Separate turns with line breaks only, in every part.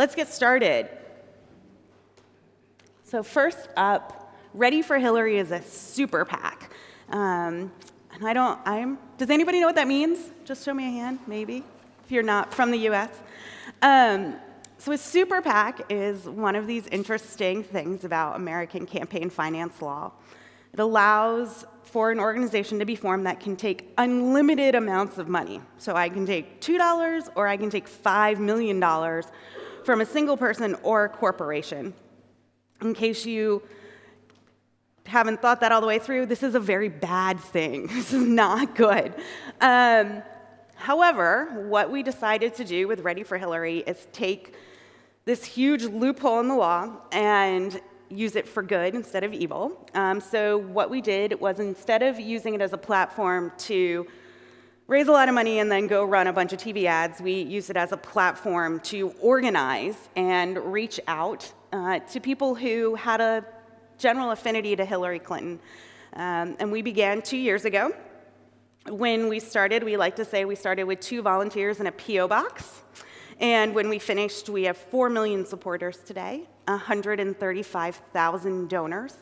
let's get started. So first up, Ready for Hillary is a super PAC. Does anybody know what that means? Just show me a hand, maybe, if you're not from the US. So a super PAC is one of these interesting things about American campaign finance law. It allows for an organization to be formed that can take unlimited amounts of money. So I can take $2 or I can take $5 million from a single person or corporation. In case you haven't thought that all the way through, this is a very bad thing. This is not good. However, what we decided to do with Ready for Hillary is take this huge loophole in the law and use it for good instead of evil. So what we did was, instead of using it as a platform to raise a lot of money and then go run a bunch of TV ads, we used it as a platform to organize and reach out to people who had a general affinity to Hillary Clinton. And we began 2 years ago. When we started, we like to say we started with 2 volunteers in a P.O. box. And when we finished, we have 4 million supporters today, 135,000 donors.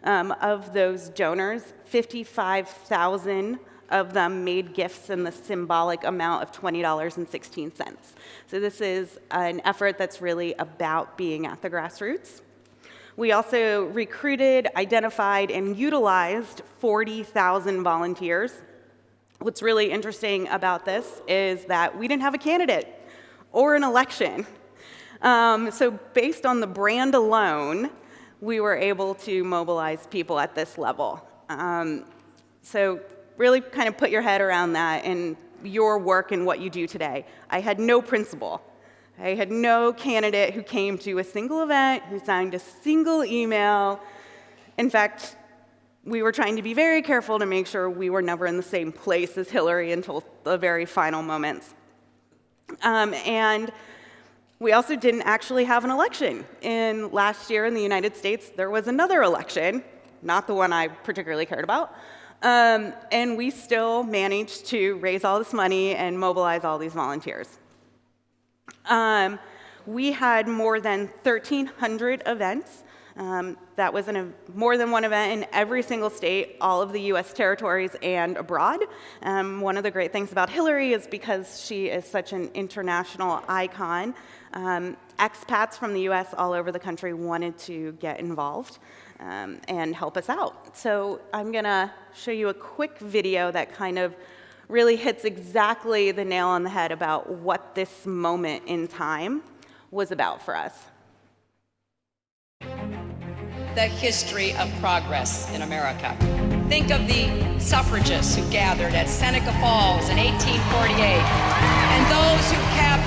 Of those donors, 55,000 of them made gifts in the symbolic amount of $20.16. So this is an effort that's really about being at the grassroots. We also recruited, identified, and utilized 40,000 volunteers. What's really interesting about this is that we didn't have a candidate or an election. So based on the brand alone, we were able to mobilize people at this level. So really kind of put your head around that in your work and what you do today. I had no principal. I had no candidate who came to a single event, who signed a single email. In fact, we were trying to be very careful to make sure we were never in the same place as Hillary until the very final moments. And we also didn't actually have an election. Last year in the United States, there was another election, not the one I particularly cared about, and we still managed to raise all this money and mobilize all these volunteers. We had more than 1,300 events. That was more than one event in every single state, all of the US territories, and abroad. One of the great things about Hillary is because she is such an international icon, expats from the US all over the country wanted to get involved and help us out. So I'm going to show you a quick video that kind of really hits exactly the nail on the head about what this moment in time was about for us.
The history of progress in America. Think of the suffragists who gathered at Seneca Falls in 1848, and those who kept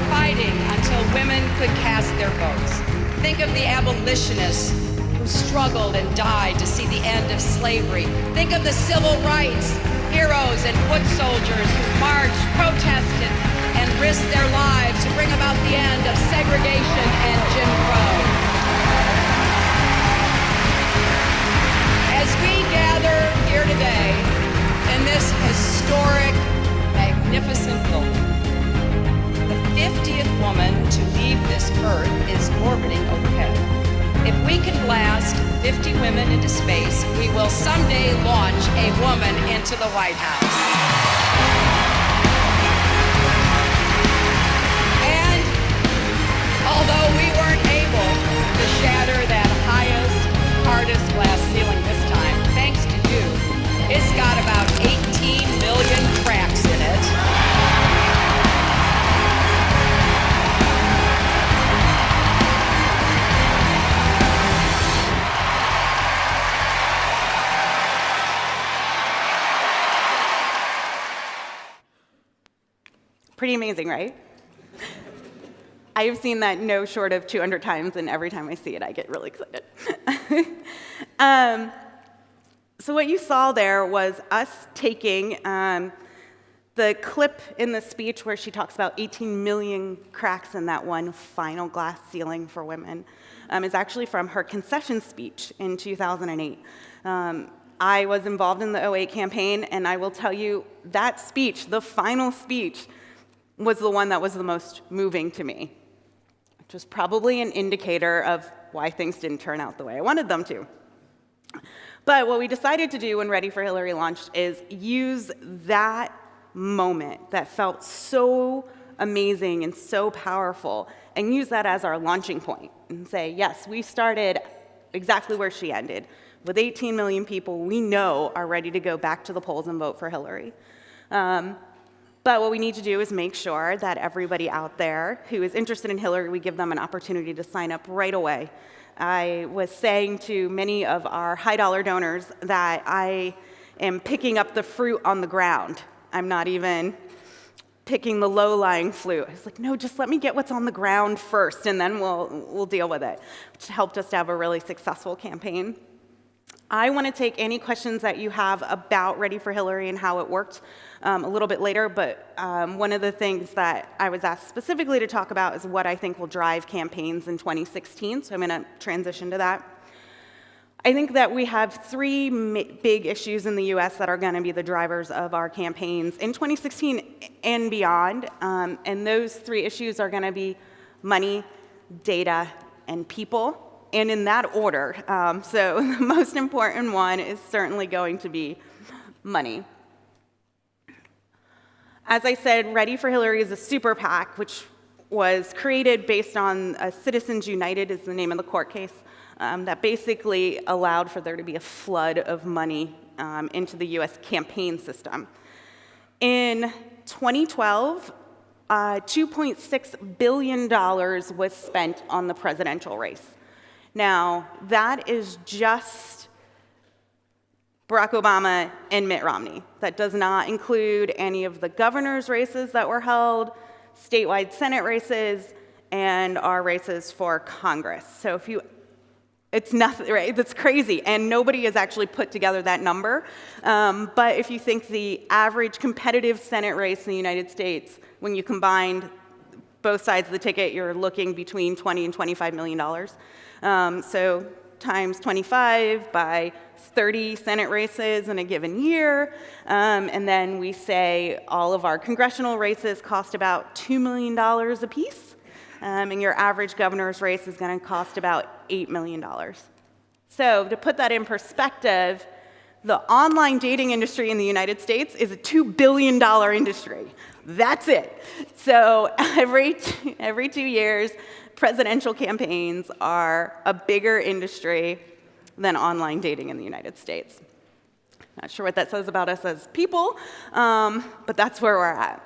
fighting until women could cast their votes. Think of the abolitionists who struggled and died to see the end of slavery. Think of the civil rights heroes and foot soldiers who marched, protested, and risked their lives to bring about the end of segregation and Jim Crow. As we gather here today in this historic, magnificent building, the 50th woman to leave this earth is orbiting overhead. If we can blast 50 women into space, we will someday launch a woman into the White House. And although we weren't able to shatter that hardest glass ceiling this time, thanks to you, it's got about 18 million cracks in it.
Pretty amazing, right? I have seen that no short of 200 times, and every time I see it, I get really excited. So what you saw there was us taking the clip in the speech where she talks about 18 million cracks in that one final glass ceiling for women is actually from her concession speech in 2008. I was involved in the 2008 campaign, and I will tell you that speech, the final speech, was the one that was the most moving to me. which was probably an indicator of why things didn't turn out the way I wanted them to. But what we decided to do when Ready for Hillary launched is use that moment that felt so amazing and so powerful and use that as our launching point and say, yes, we started exactly where she ended, with 18 million people we know are ready to go back to the polls and vote for Hillary. But what we need to do is make sure that everybody out there who is interested in Hillary, we give them an opportunity to sign up right away. I was saying to many of our high-dollar donors that I am picking up the fruit on the ground. I'm not even picking the low-lying fruit. I was like, no, just let me get what's on the ground first, and then we'll deal with it, which helped us to have a really successful campaign. I want to take any questions that you have about Ready for Hillary and how it worked a little bit later, but one of the things that I was asked specifically to talk about is what I think will drive campaigns in 2016, so I'm going to transition to that. I think that we have three big issues in the US that are going to be the drivers of our campaigns in 2016 and beyond, and those three issues are going to be money, data, and people. And in that order. So the most important one is certainly going to be money. As I said, Ready for Hillary is a super PAC, which was created based on Citizens United is the name of the court case, that basically allowed for there to be a flood of money into the US campaign system. In 2012, $2.6 billion was spent on the presidential race. Now, that is just Barack Obama and Mitt Romney. That does not include any of the governor's races that were held, statewide Senate races, and our races for Congress. So it's nothing, right? That's crazy, and nobody has actually put together that number. But if you think the average competitive Senate race in the United States, when you combined both sides of the ticket, you're looking between $20 and $25 million. So times 25 by 30 Senate races in a given year, and then we say all of our congressional races cost about $2 million apiece, and your average governor's race is going to cost about $8 million. So to put that in perspective, the online dating industry in the United States is a $2 billion industry. That's it. So every 2 years, presidential campaigns are a bigger industry than online dating in the United States. Not sure what that says about us as people, but that's where we're at.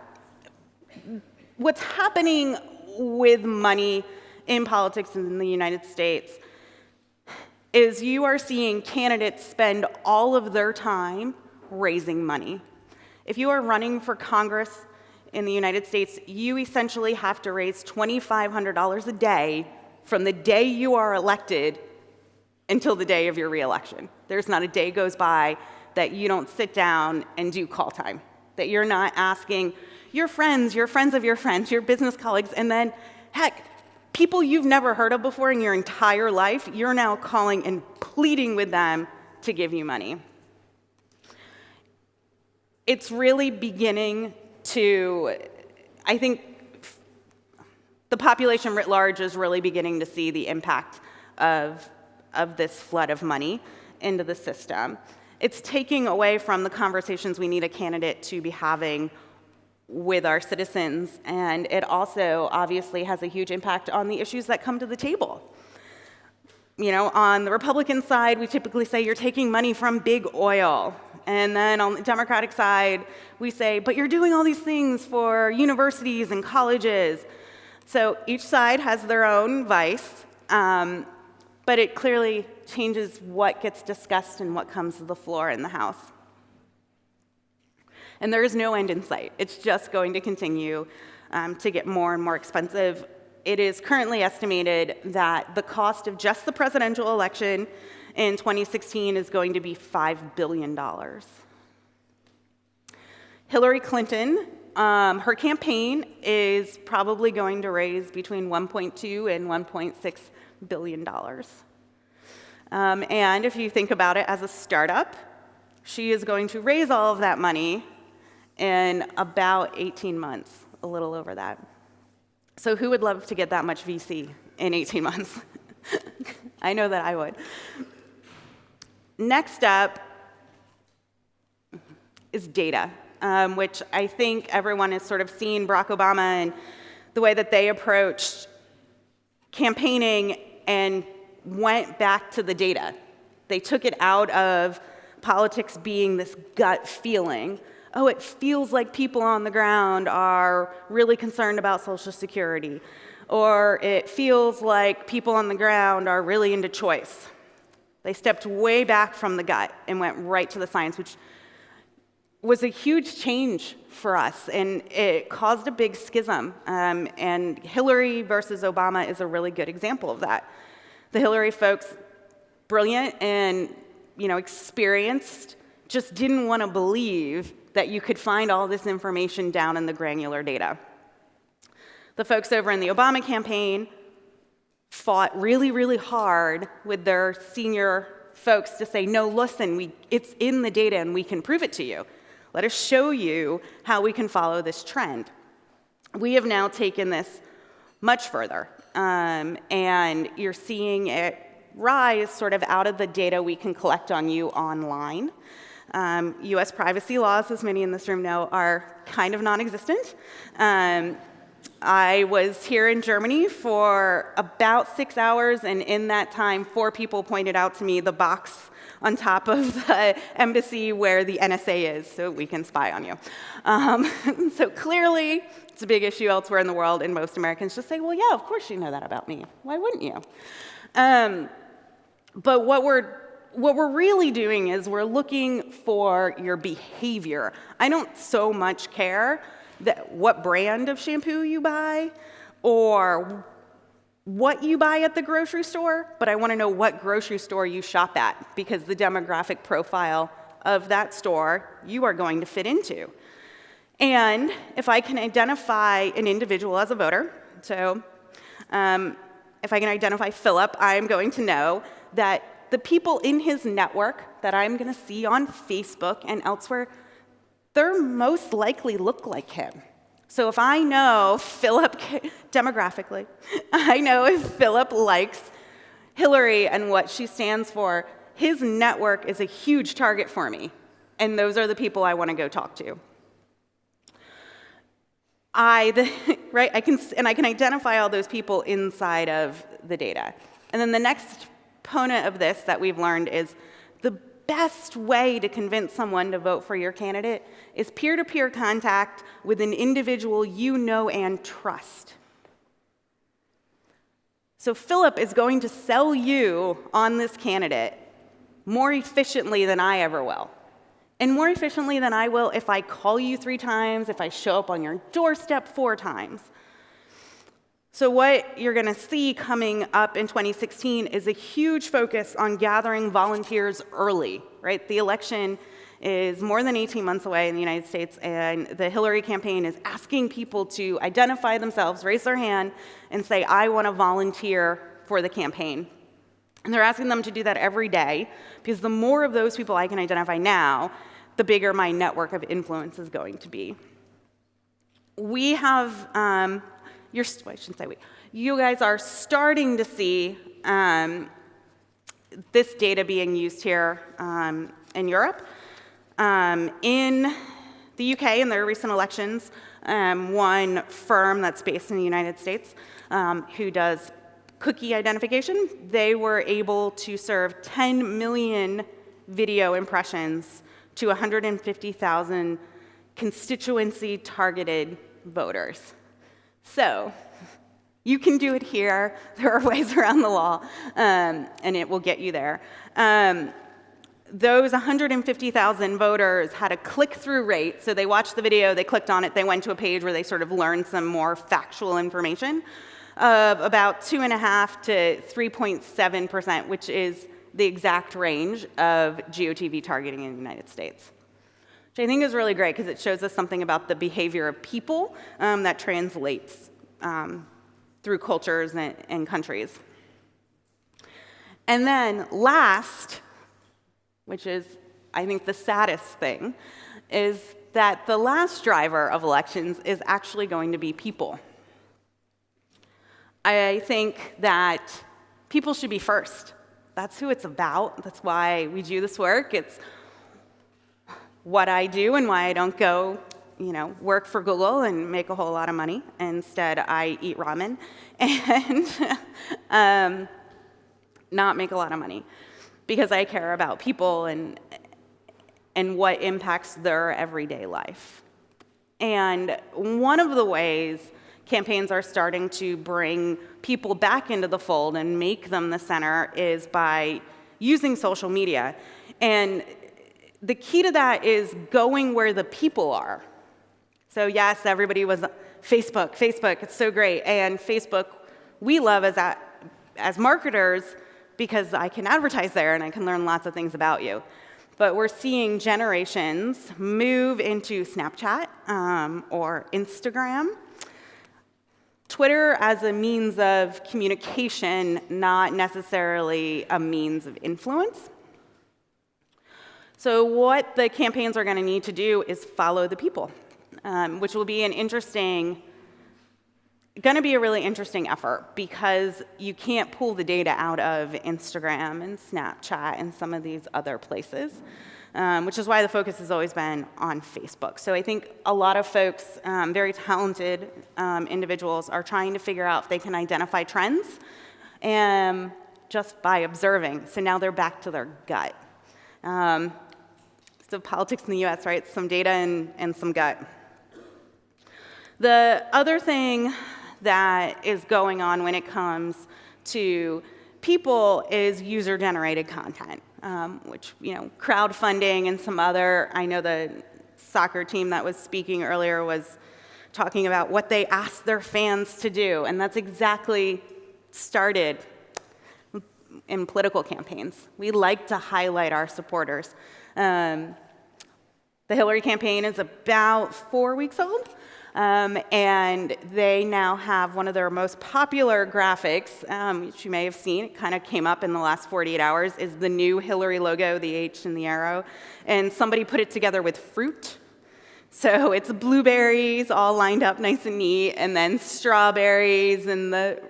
What's happening with money in politics in the United States is you are seeing candidates spend all of their time raising money. If you are running for Congress in the United States, you essentially have to raise $2,500 a day from the day you are elected until the day of your reelection. There's not a day goes by that you don't sit down and do call time, that you're not asking your friends of your friends, your business colleagues, and then, heck, people you've never heard of before in your entire life, you're now calling and pleading with them to give you money. It's really beginning to, I think, the population writ large is really beginning to see the impact of this flood of money into the system. It's taking away from the conversations we need a candidate to be having with our citizens, and it also obviously has a huge impact on the issues that come to the table. You know, on the Republican side, we typically say you're taking money from big oil. And then on the Democratic side, we say, but you're doing all these things for universities and colleges. So each side has their own vice, but it clearly changes what gets discussed and what comes to the floor in the House. And there is no end in sight. It's just going to continue to get more and more expensive. It is currently estimated that the cost of just the presidential election in 2016 is going to be $5 billion. Hillary Clinton, her campaign is probably going to raise between $1.2 and $1.6 billion. And if you think about it as a startup, she is going to raise all of that money in about 18 months, a little over that. So who would love to get that much VC in 18 months? I know that I would. Next up is data, which I think everyone has sort of seen Barack Obama and the way that they approached campaigning and went back to the data. They took it out of politics being this gut feeling. Oh, it feels like people on the ground are really concerned about Social Security. Or it feels like people on the ground are really into choice. They stepped way back from the gut and went right to the science, which was a huge change for us, and it caused a big schism. And Hillary versus Obama is a really good example of that. The Hillary folks, brilliant and experienced, just didn't want to believe that you could find all this information down in the granular data. The folks over in the Obama campaign fought really, really hard with their senior folks to say, no, listen, it's in the data and we can prove it to you. Let us show you how we can follow this trend. We have now taken this much further, and you're seeing it rise sort of out of the data we can collect on you online. US privacy laws, as many in this room know, are kind of non-existent. I was here in Germany for about 6 hours, and in that time, 4 people pointed out to me the box on top of the embassy where the NSA is, so we can spy on you. So clearly, it's a big issue elsewhere in the world, and most Americans just say, well, yeah, of course you know that about me. Why wouldn't you? But what we're really doing is we're looking for your behavior. I don't so much care what brand of shampoo you buy or what you buy at the grocery store, but I want to know what grocery store you shop at, because the demographic profile of that store you are going to fit into. And if I can identify an individual as a voter, so if I can identify Philip, I'm going to know that the people in his network that I'm going to see on Facebook and elsewhere, they're most likely look like him. So if I know Philip, demographically, I know if Philip likes Hillary and what she stands for, his network is a huge target for me. And those are the people I want to go talk to. I can identify all those people inside of the data. And then the next component of this that we've learned is the best way to convince someone to vote for your candidate is peer-to-peer contact with an individual you know and trust. So Philip is going to sell you on this candidate more efficiently than I ever will. And more efficiently than I will if I call you 3 times, if I show up on your doorstep 4 times. So what you're going to see coming up in 2016 is a huge focus on gathering volunteers early, right? The election is more than 18 months away in the United States, and the Hillary campaign is asking people to identify themselves, raise their hand, and say, I want to volunteer for the campaign. And they're asking them to do that every day, because the more of those people I can identify now, the bigger my network of influence is going to be. We have... you guys are starting to see this data being used here in Europe. In the UK, in their recent elections, one firm that's based in the United States who does cookie identification, they were able to serve 10 million video impressions to 150,000 constituency-targeted voters. So you can do it here. There are ways around the law, and it will get you there. Those 150,000 voters had a click-through rate, so they watched the video, they clicked on it, they went to a page where they sort of learned some more factual information, of about 2.5 to 3.7%, which is the exact range of GOTV targeting in the United States. Which I think is really great because it shows us something about the behavior of people that translates through cultures and countries. And then last, which is, I think, the saddest thing, is that the last driver of elections is actually going to be people. I think that people should be first. That's who it's about. That's why we do this work. It's what I do and why I don't go, work for Google and make a whole lot of money. Instead, I eat ramen and not make a lot of money because I care about people and what impacts their everyday life. And one of the ways campaigns are starting to bring people back into the fold and make them the center is by using social media. And the key to that is going where the people are. So yes, everybody was Facebook, it's so great. And Facebook, we love as marketers because I can advertise there and I can learn lots of things about you. But we're seeing generations move into Snapchat or Instagram. Twitter as a means of communication, not necessarily a means of influence. So what the campaigns are going to need to do is follow the people, which will be going to be a really interesting effort because you can't pull the data out of Instagram and Snapchat and some of these other places, which is why the focus has always been on Facebook. So I think a lot of folks, very talented individuals, are trying to figure out if they can identify trends just by observing. So now they're back to their gut. So politics in the US, right? Some data and some gut. The other thing that is going on when it comes to people is user-generated content, which, crowdfunding and some other, I know the soccer team that was speaking earlier was talking about what they asked their fans to do, and that's exactly started in political campaigns. We like to highlight our supporters. The Hillary campaign is about 4 weeks old. And they now have one of their most popular graphics, which you may have seen, it kind of came up in the last 48 hours, is the new Hillary logo, the H and the arrow. And somebody put it together with fruit. So it's blueberries all lined up nice and neat, and then strawberries and the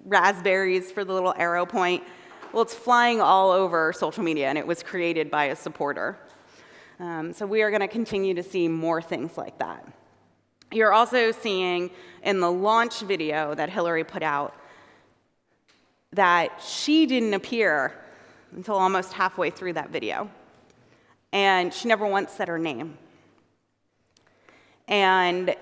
raspberries for the little arrow point. Well, it's flying all over social media, and it was created by a supporter. So we are going to continue to see more things like that. You're also seeing in the launch video that Hillary put out that she didn't appear until almost halfway through that video. And she never once said her name. And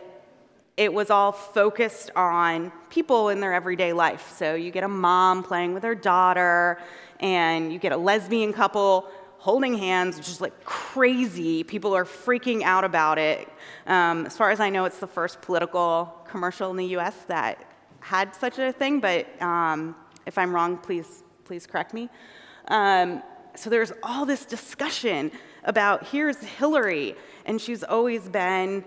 it was all focused on people in their everyday life. So you get a mom playing with her daughter, and you get a lesbian couple holding hands, which is like crazy. People are freaking out about it. As far as I know, it's the first political commercial in the US that had such a thing, but if I'm wrong, please correct me. So there's all this discussion about here's Hillary, and she's always been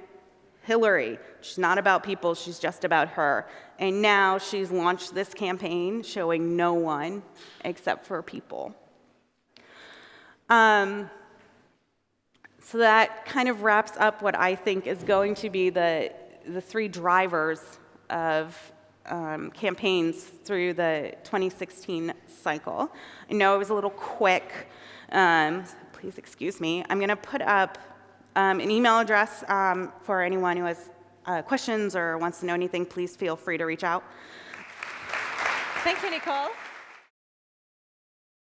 Hillary. She's not about people, she's just about her. And now she's launched this campaign showing no one except for people. So that kind of wraps up what I think is going to be the three drivers of campaigns through the 2016 cycle. I know it was a little quick. Please excuse me. I'm going to put up an email address for anyone who has questions or wants to know anything. Please feel free to reach out.
Thank you, Nicole.